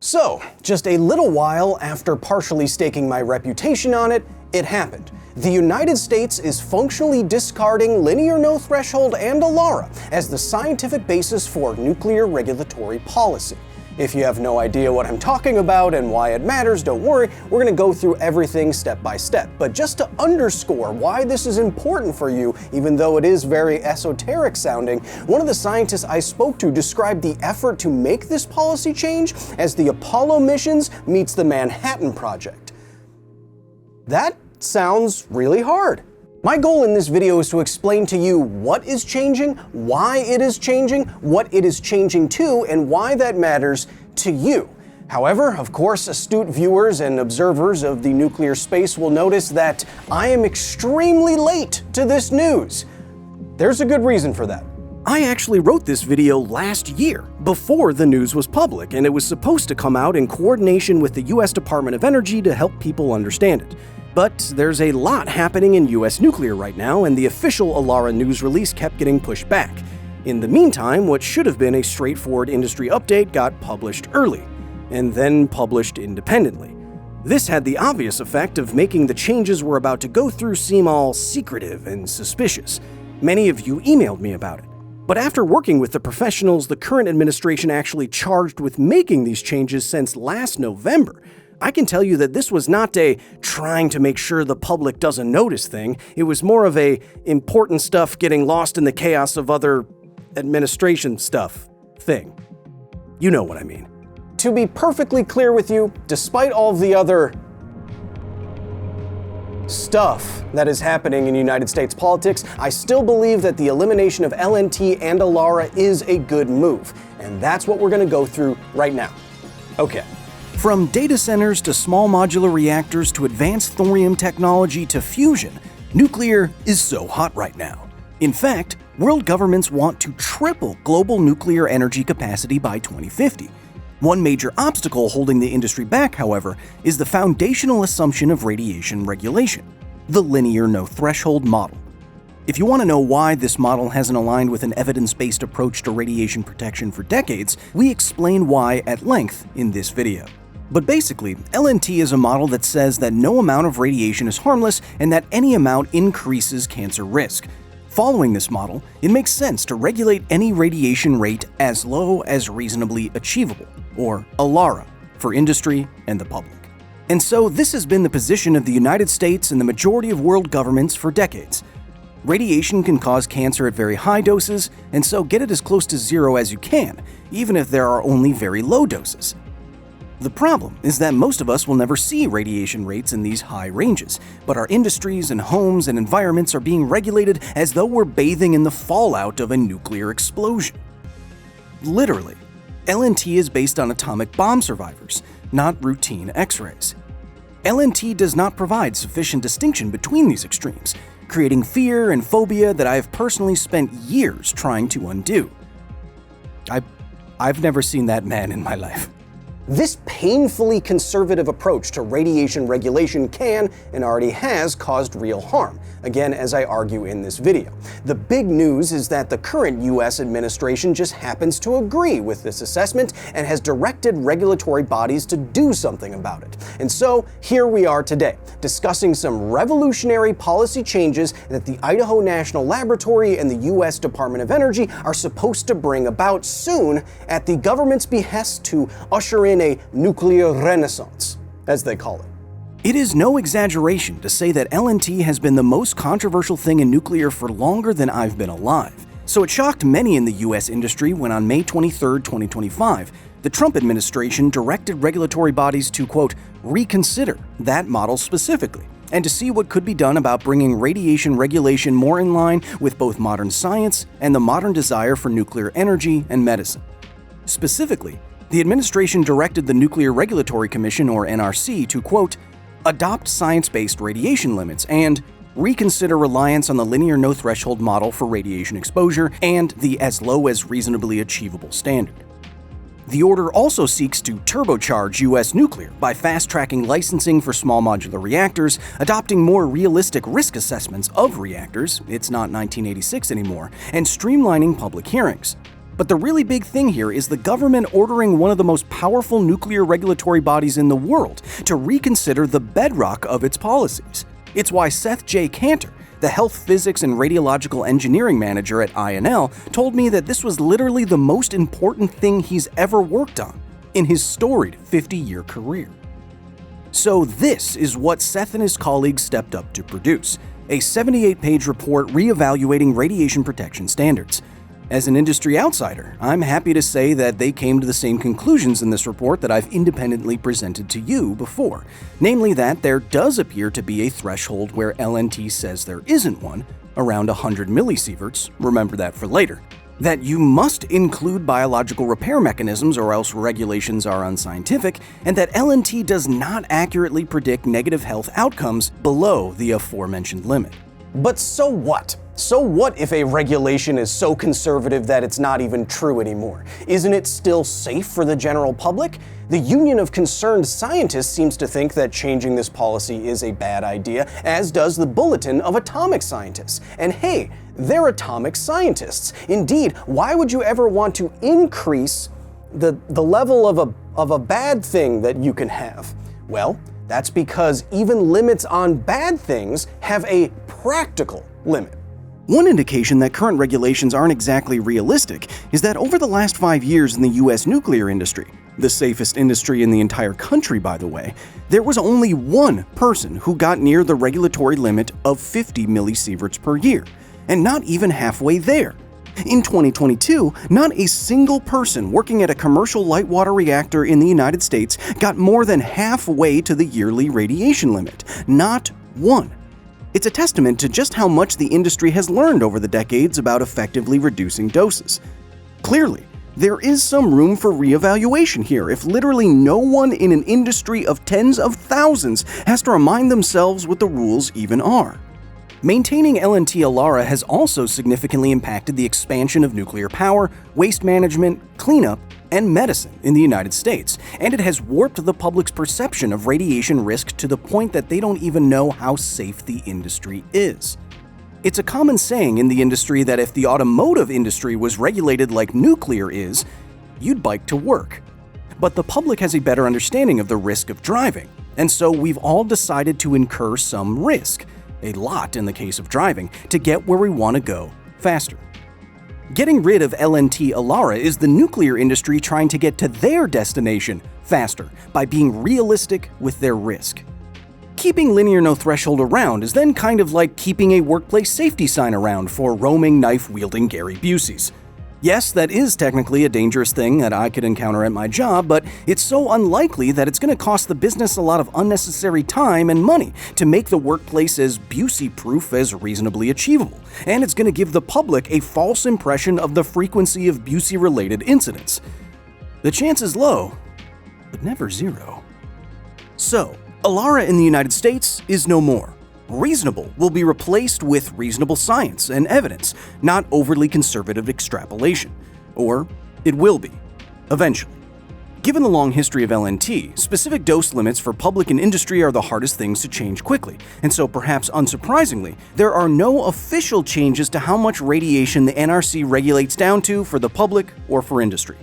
So, just a little while after partially staking my reputation on it, it happened. The United States is functionally discarding linear no threshold and ALARA as the scientific basis for nuclear regulatory policy. If you have no idea what I'm talking about and why it matters, don't worry, we're going to go through everything step by step. But just to underscore why this is important for you, even though it is very esoteric sounding, one of the scientists I spoke to described the effort to make this policy change as the Apollo missions meets the Manhattan Project. That sounds really hard. My goal in this video is to explain to you what is changing, why it is changing, what it is changing to, and why that matters to you. However, of course, astute viewers and observers of the nuclear space will notice that I am extremely late to this news. There's a good reason for that. I actually wrote this video last year, before the news was public, and it was supposed to come out in coordination with the US Department of Energy to help people understand it. But there's a lot happening in US nuclear right now, and the official ALARA news release kept getting pushed back. In the meantime, what should have been a straightforward industry update got published early, and then published independently. This had the obvious effect of making the changes we're about to go through seem all secretive and suspicious. Many of you emailed me about it. But after working with the professionals the current administration actually charged with making these changes since last November, I can tell you that this was not a trying to make sure the public doesn't notice thing. It was more of a important stuff getting lost in the chaos of other administration stuff thing. You know what I mean. To be perfectly clear with you, despite all of the other stuff that is happening in United States politics, I still believe that the elimination of LNT and ALARA is a good move. And that's what we're going to go through right now. Okay. From data centers to small modular reactors to advanced thorium technology to fusion, nuclear is so hot right now. In fact, world governments want to triple global nuclear energy capacity by 2050. One major obstacle holding the industry back, however, is the foundational assumption of radiation regulation, the linear no threshold model. If you want to know why this model hasn't aligned with an evidence-based approach to radiation protection for decades, we explain why at length in this video. But basically, LNT is a model that says that no amount of radiation is harmless and that any amount increases cancer risk. Following this model, it makes sense to regulate any radiation rate as low as reasonably achievable, or ALARA, for industry and the public. And so this has been the position of the United States and the majority of world governments for decades. Radiation can cause cancer at very high doses, and so get it as close to zero as you can, even if there are only very low doses. The problem is that most of us will never see radiation rates in these high ranges, but our industries and homes and environments are being regulated as though we're bathing in the fallout of a nuclear explosion. Literally, LNT is based on atomic bomb survivors, not routine X-rays. LNT does not provide sufficient distinction between these extremes, creating fear and phobia that I have personally spent years trying to undo. I've never seen that man in my life. This painfully conservative approach to radiation regulation can, and already has, caused real harm, again as I argue in this video. The big news is that the current US administration just happens to agree with this assessment and has directed regulatory bodies to do something about it. And so, here we are today, discussing some revolutionary policy changes that the Idaho National Laboratory and the US Department of Energy are supposed to bring about soon at the government's behest to usher in a nuclear renaissance, as they call it. It is no exaggeration to say that LNT has been the most controversial thing in nuclear for longer than I've been alive. So it shocked many in the US industry when on May 23, 2025, the Trump administration directed regulatory bodies to, quote, reconsider that model specifically, and to see what could be done about bringing radiation regulation more in line with both modern science and the modern desire for nuclear energy and medicine. Specifically, the administration directed the Nuclear Regulatory Commission, or NRC, to, quote, adopt science-based radiation limits and reconsider reliance on the linear no-threshold model for radiation exposure and the as low as reasonably achievable standard. The order also seeks to turbocharge U.S. nuclear by fast-tracking licensing for small modular reactors, adopting more realistic risk assessments of reactors — it's not 1986 anymore — and streamlining public hearings. But the really big thing here is the government ordering one of the most powerful nuclear regulatory bodies in the world to reconsider the bedrock of its policies. It's why Seth J. Cantor, the health physics and radiological engineering manager at INL, told me that this was literally the most important thing he's ever worked on in his storied 50-year career. So this is what Seth and his colleagues stepped up to produce, a 78-page report reevaluating radiation protection standards. As an industry outsider, I'm happy to say that they came to the same conclusions in this report that I've independently presented to you before, namely that there does appear to be a threshold where LNT says there isn't one, around 100 millisieverts, remember that for later, that you must include biological repair mechanisms or else regulations are unscientific, and that LNT does not accurately predict negative health outcomes below the aforementioned limit. But so what? So what if a regulation is so conservative that it's not even true anymore? Isn't it still safe for the general public? The Union of Concerned Scientists seems to think that changing this policy is a bad idea, as does the Bulletin of Atomic Scientists. And hey, they're atomic scientists. Indeed, why would you ever want to increase the level of a bad thing that you can have? Well, that's because even limits on bad things have a practical limit. One indication that current regulations aren't exactly realistic is that over the last 5 years in the US nuclear industry, the safest industry in the entire country by the way, there was only one person who got near the regulatory limit of 50 millisieverts per year, and not even halfway there. In 2022, not a single person working at a commercial light water reactor in the United States got more than halfway to the yearly radiation limit. Not one. It's a testament to just how much the industry has learned over the decades about effectively reducing doses. Clearly, there is some room for reevaluation here if literally no one in an industry of tens of thousands has to remind themselves what the rules even are. Maintaining LNT ALARA has also significantly impacted the expansion of nuclear power, waste management, cleanup, and medicine in the United States, and it has warped the public's perception of radiation risk to the point that they don't even know how safe the industry is. It's a common saying in the industry that if the automotive industry was regulated like nuclear is, you'd bike to work. But the public has a better understanding of the risk of driving, and so we've all decided to incur some risk, a lot in the case of driving, to get where we want to go faster. Getting rid of LNT ALARA is the nuclear industry trying to get to their destination faster by being realistic with their risk. Keeping linear no threshold around is then kind of like keeping a workplace safety sign around for roaming knife-wielding Gary Buseys. Yes, that is technically a dangerous thing that I could encounter at my job, but it's so unlikely that it's going to cost the business a lot of unnecessary time and money to make the workplace as Busey-proof as reasonably achievable, and it's going to give the public a false impression of the frequency of Busey-related incidents. The chance is low, but never zero. So, ALARA in the United States is no more. Reasonable will be replaced with reasonable science and evidence, not overly conservative extrapolation. Or it will be, eventually. Given the long history of LNT, specific dose limits for public and industry are the hardest things to change quickly, and so perhaps unsurprisingly, there are no official changes to how much radiation the NRC regulates down to for the public or for industry.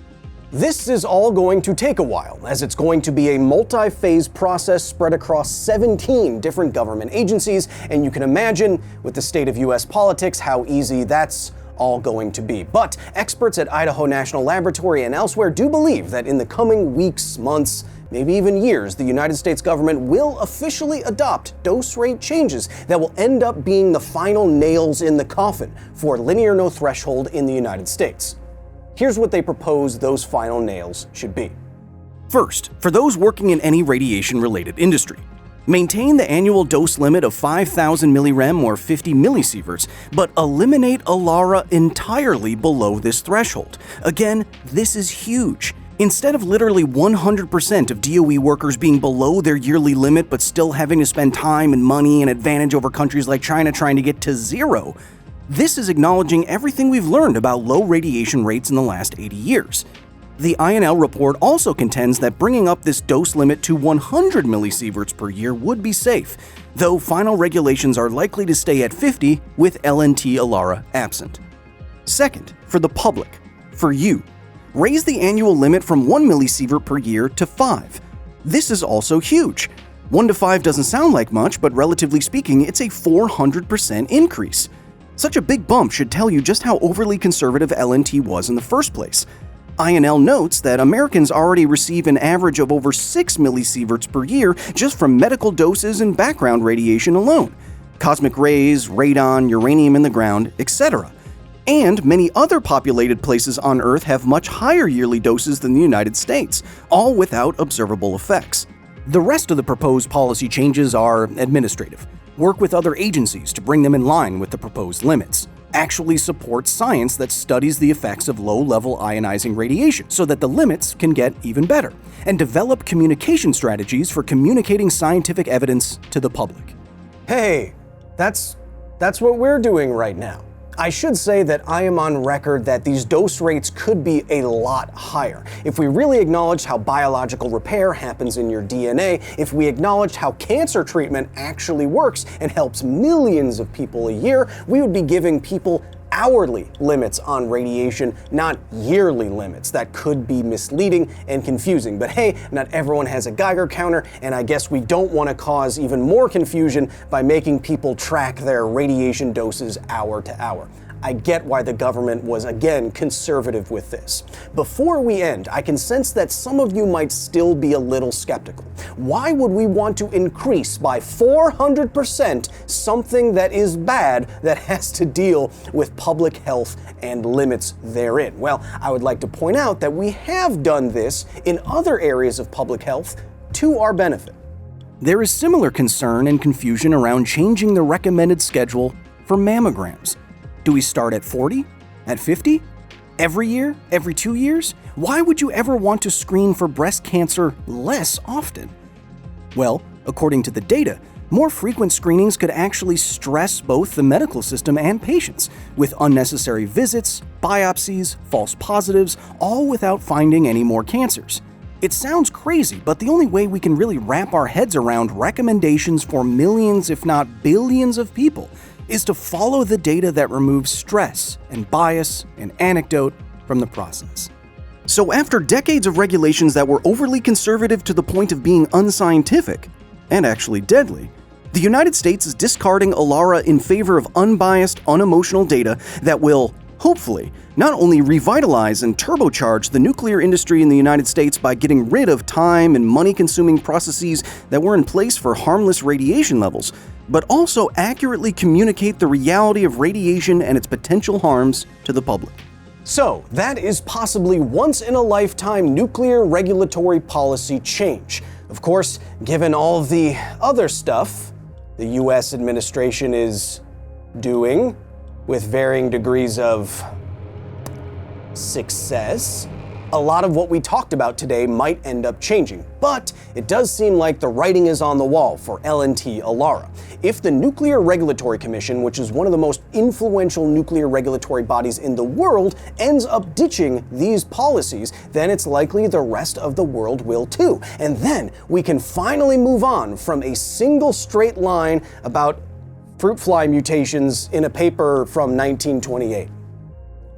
This is all going to take a while, as it's going to be a multi-phase process spread across 17 different government agencies, and you can imagine, with the state of US politics, how easy that's all going to be. But experts at Idaho National Laboratory and elsewhere do believe that in the coming weeks, months, maybe even years, the United States government will officially adopt dose rate changes that will end up being the final nails in the coffin for linear no threshold in the United States. Here's what they propose those final nails should be. First, for those working in any radiation-related industry, maintain the annual dose limit of 5,000 millirem or 50 millisieverts, but eliminate ALARA entirely below this threshold. Again, this is huge. Instead of literally 100% of DOE workers being below their yearly limit but still having to spend time and money and advantage over countries like China trying to get to zero, this is acknowledging everything we've learned about low radiation rates in the last 80 years. The INL report also contends that bringing up this dose limit to 100 millisieverts per year would be safe, though final regulations are likely to stay at 50 with LNT ALARA absent. Second, for the public, for you. Raise the annual limit from 1 millisievert per year to 5. This is also huge. 1 to 5 doesn't sound like much, but relatively speaking, it's a 400% increase. Such a big bump should tell you just how overly conservative LNT was in the first place. INL notes that Americans already receive an average of over 6 millisieverts per year just from medical doses and background radiation alone. Cosmic rays, radon, uranium in the ground, etc. And many other populated places on Earth have much higher yearly doses than the United States, all without observable effects. The rest of the proposed policy changes are administrative. Work with other agencies to bring them in line with the proposed limits. Actually support science that studies the effects of low-level ionizing radiation so that the limits can get even better. And develop communication strategies for communicating scientific evidence to the public. Hey, that's what we're doing right now. I should say that I am on record that these dose rates could be a lot higher. If we really acknowledged how biological repair happens in your DNA, if we acknowledged how cancer treatment actually works and helps millions of people a year, we would be giving people hourly limits on radiation, not yearly limits. That could be misleading and confusing. But hey, not everyone has a Geiger counter, and I guess we don't want to cause even more confusion by making people track their radiation doses hour to hour. I get why the government was, again, conservative with this. Before we end, I can sense that some of you might still be a little skeptical. Why would we want to increase by 400% something that is bad that has to deal with public health and limits therein? Well, I would like to point out that we have done this in other areas of public health to our benefit. There is similar concern and confusion around changing the recommended schedule for mammograms. Do we start at 40? At 50? Every year? Every 2 years? Why would you ever want to screen for breast cancer less often? Well, according to the data, more frequent screenings could actually stress both the medical system and patients, with unnecessary visits, biopsies, false positives, all without finding any more cancers. It sounds crazy, but the only way we can really wrap our heads around recommendations for millions, if not billions of people is to follow the data that removes stress and bias and anecdote from the process. So after decades of regulations that were overly conservative to the point of being unscientific, and actually deadly, the United States is discarding ALARA in favor of unbiased, unemotional data that will, hopefully, not only revitalize and turbocharge the nuclear industry in the United States by getting rid of time and money-consuming processes that were in place for harmless radiation levels, but also accurately communicate the reality of radiation and its potential harms to the public. So, that is possibly once-in-a-lifetime nuclear regulatory policy change. Of course, given all of the other stuff the US administration is doing, with varying degrees of success, a lot of what we talked about today might end up changing. But it does seem like the writing is on the wall for LNT ALARA. If the Nuclear Regulatory Commission, which is one of the most influential nuclear regulatory bodies in the world, ends up ditching these policies, then it's likely the rest of the world will too. And then we can finally move on from a single straight line about fruit fly mutations in a paper from 1928.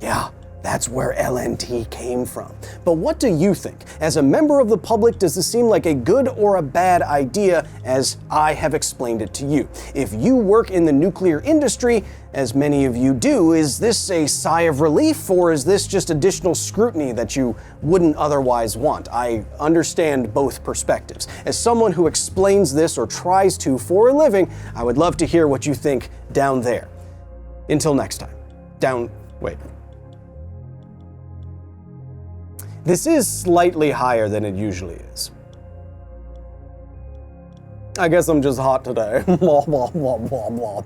Yeah, that's where LNT came from. But what do you think? As a member of the public, does this seem like a good or a bad idea as I have explained it to you? If you work in the nuclear industry, as many of you do, is this a sigh of relief or is this just additional scrutiny that you wouldn't otherwise want? I understand both perspectives. As someone who explains this or tries to for a living, I would love to hear what you think down there. Until next time. Wait. This is slightly higher than it usually is. I guess I'm just hot today. Blah, blah, blah, blah, blah.